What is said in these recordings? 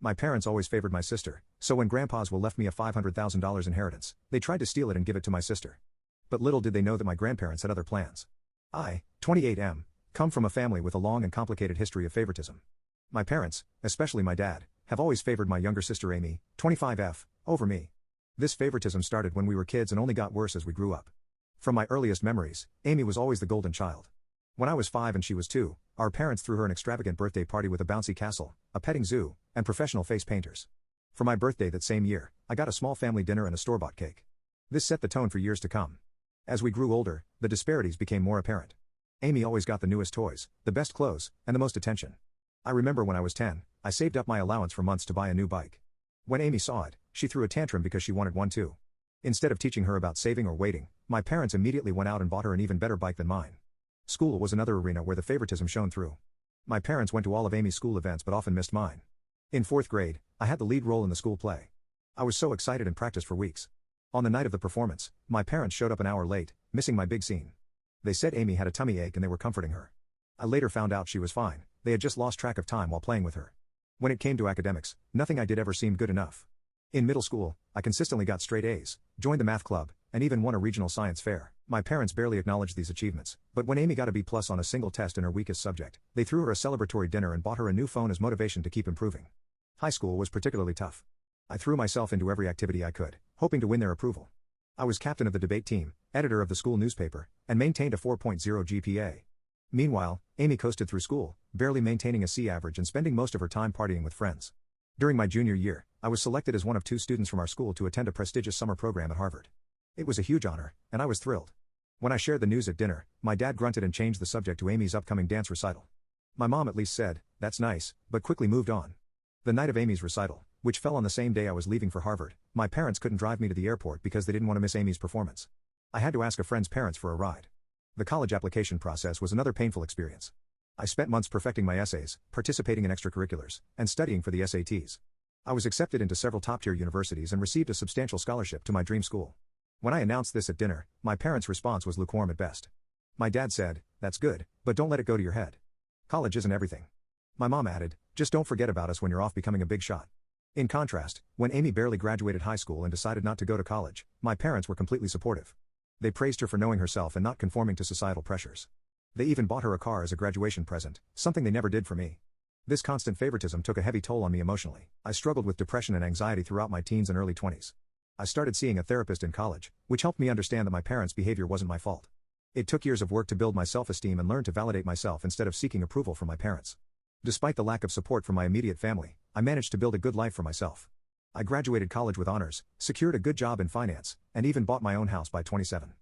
My parents always favored my sister, so when Grandpa's will left me a $500,000 inheritance, they tried to steal it and give it to my sister. But little did they know that my grandparents had other plans. I, 28M, come from a family with a long and complicated history of favoritism. My parents, especially my dad, have always favored my younger sister Amy, 25F, over me. This favoritism started when we were kids and only got worse as we grew up. From my earliest memories, Amy was always the golden child. When I was 5 and she was 2, our parents threw her an extravagant birthday party with a bouncy castle, a petting zoo, and professional face painters. For my birthday that same year, I got a small family dinner and a store-bought cake. This set the tone for years to come. As we grew older, the disparities became more apparent. Amy always got the newest toys, the best clothes, and the most attention. I remember when I was 10, I saved up my allowance for months to buy a new bike. When Amy saw it, she threw a tantrum because she wanted one too. Instead of teaching her about saving or waiting, my parents immediately went out and bought her an even better bike than mine. School was another arena where the favoritism shone through. My parents went to all of Amy's school events but often missed mine. In 4th grade, I had the lead role in the school play. I was so excited and practiced for weeks. On the night of the performance, my parents showed up an hour late, missing my big scene. They said Amy had a tummy ache and they were comforting her. I later found out she was fine, they had just lost track of time while playing with her. When it came to academics, nothing I did ever seemed good enough. In middle school, I consistently got straight A's, joined the math club, and even won a regional science fair. My parents barely acknowledged these achievements, but when Amy got a B+ on a single test in her weakest subject, they threw her a celebratory dinner and bought her a new phone as motivation to keep improving. High school was particularly tough. I threw myself into every activity I could, hoping to win their approval. I was captain of the debate team, editor of the school newspaper, and maintained a 4.0 GPA. Meanwhile, Amy coasted through school, barely maintaining a C average and spending most of her time partying with friends. During my junior year, I was selected as one of 2 students from our school to attend a prestigious summer program at Harvard. It was a huge honor, and I was thrilled. When I shared the news at dinner, my dad grunted and changed the subject to Amy's upcoming dance recital. My mom at least said, "That's nice," but quickly moved on. The night of Amy's recital, which fell on the same day I was leaving for Harvard, my parents couldn't drive me to the airport because they didn't want to miss Amy's performance. I had to ask a friend's parents for a ride. The college application process was another painful experience. I spent months perfecting my essays, participating in extracurriculars, and studying for the SATs. I was accepted into several top-tier universities and received a substantial scholarship to my dream school. When I announced this at dinner, my parents' response was lukewarm at best. My dad said, "That's good, but don't let it go to your head. College isn't everything." My mom added, "Just don't forget about us when you're off becoming a big shot." In contrast, when Amy barely graduated high school and decided not to go to college, my parents were completely supportive. They praised her for knowing herself and not conforming to societal pressures. They even bought her a car as a graduation present, something they never did for me. This constant favoritism took a heavy toll on me emotionally. I struggled with depression and anxiety throughout my teens and early 20s. I started seeing a therapist in college, which helped me understand that my parents' behavior wasn't my fault. It took years of work to build my self-esteem and learn to validate myself instead of seeking approval from my parents. Despite the lack of support from my immediate family, I managed to build a good life for myself. I graduated college with honors, secured a good job in finance, and even bought my own house by 27.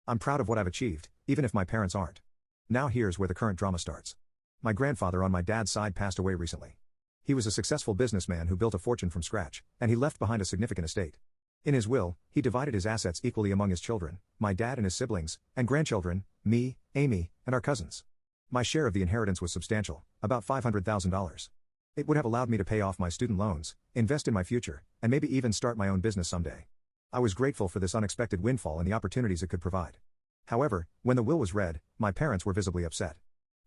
I'm proud of what I've achieved, even if my parents aren't. Now here's where the current drama starts. My grandfather on my dad's side passed away recently. He was a successful businessman who built a fortune from scratch, and he left behind a significant estate. In his will, he divided his assets equally among his children, my dad and his siblings, and grandchildren, me, Amy, and our cousins. My share of the inheritance was substantial, about $500,000. It would have allowed me to pay off my student loans, invest in my future, and maybe even start my own business someday. I was grateful for this unexpected windfall and the opportunities it could provide. However, when the will was read, my parents were visibly upset.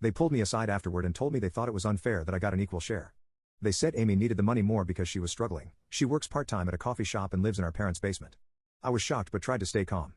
They pulled me aside afterward and told me they thought it was unfair that I got an equal share. They said Amy needed the money more because she was struggling. She works part-time at a coffee shop and lives in our parents' basement. I was shocked but tried to stay calm.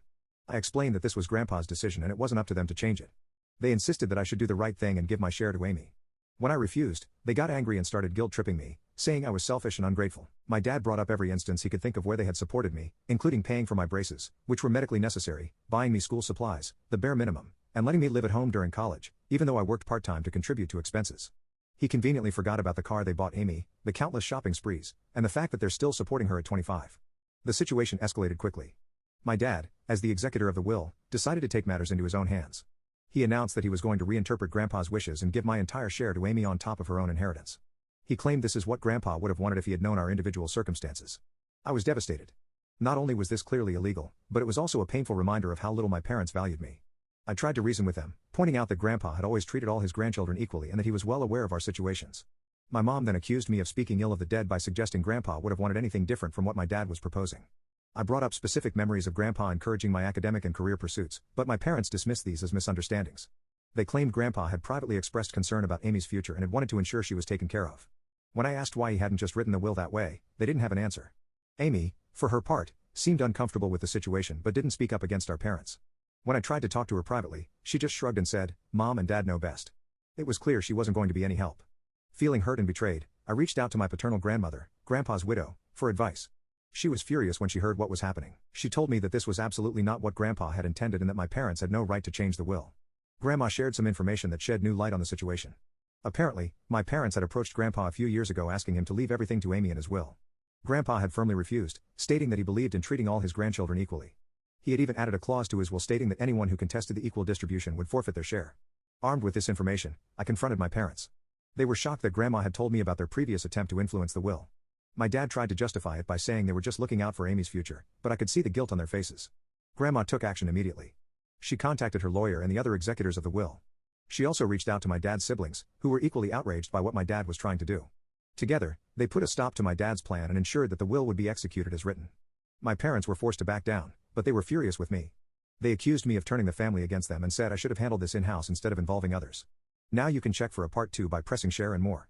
I explained that this was Grandpa's decision and it wasn't up to them to change it. They insisted that I should do the right thing and give my share to Amy. When I refused, they got angry and started guilt-tripping me, saying I was selfish and ungrateful. My dad brought up every instance he could think of where they had supported me, including paying for my braces, which were medically necessary, buying me school supplies, the bare minimum, and letting me live at home during college, even though I worked part-time to contribute to expenses. He conveniently forgot about the car they bought Amy, the countless shopping sprees, and the fact that they're still supporting her at 25. The situation escalated quickly. My dad, as the executor of the will, decided to take matters into his own hands. He announced that he was going to reinterpret Grandpa's wishes and give my entire share to Amy on top of her own inheritance. He claimed this is what Grandpa would have wanted if he had known our individual circumstances. I was devastated. Not only was this clearly illegal, but it was also a painful reminder of how little my parents valued me. I tried to reason with them, pointing out that Grandpa had always treated all his grandchildren equally and that he was well aware of our situations. My mom then accused me of speaking ill of the dead by suggesting Grandpa would have wanted anything different from what my dad was proposing. I brought up specific memories of Grandpa encouraging my academic and career pursuits, but my parents dismissed these as misunderstandings. They claimed Grandpa had privately expressed concern about Amy's future and had wanted to ensure she was taken care of. When I asked why he hadn't just written the will that way, they didn't have an answer. Amy, for her part, seemed uncomfortable with the situation but didn't speak up against our parents. When I tried to talk to her privately, she just shrugged and said, "Mom and Dad know best." It was clear she wasn't going to be any help. Feeling hurt and betrayed, I reached out to my paternal grandmother, Grandpa's widow, for advice. She was furious when she heard what was happening. She told me that this was absolutely not what Grandpa had intended and that my parents had no right to change the will. Grandma shared some information that shed new light on the situation. Apparently, my parents had approached Grandpa a few years ago asking him to leave everything to Amy in his will. Grandpa had firmly refused, stating that he believed in treating all his grandchildren equally. He had even added a clause to his will stating that anyone who contested the equal distribution would forfeit their share. Armed with this information, I confronted my parents. They were shocked that Grandma had told me about their previous attempt to influence the will. My dad tried to justify it by saying they were just looking out for Amy's future, but I could see the guilt on their faces. Grandma took action immediately. She contacted her lawyer and the other executors of the will. She also reached out to my dad's siblings, who were equally outraged by what my dad was trying to do. Together, they put a stop to my dad's plan and ensured that the will would be executed as written. My parents were forced to back down, but they were furious with me. They accused me of turning the family against them and said I should have handled this in-house instead of involving others. Now you can check for a part 2 by pressing share and more.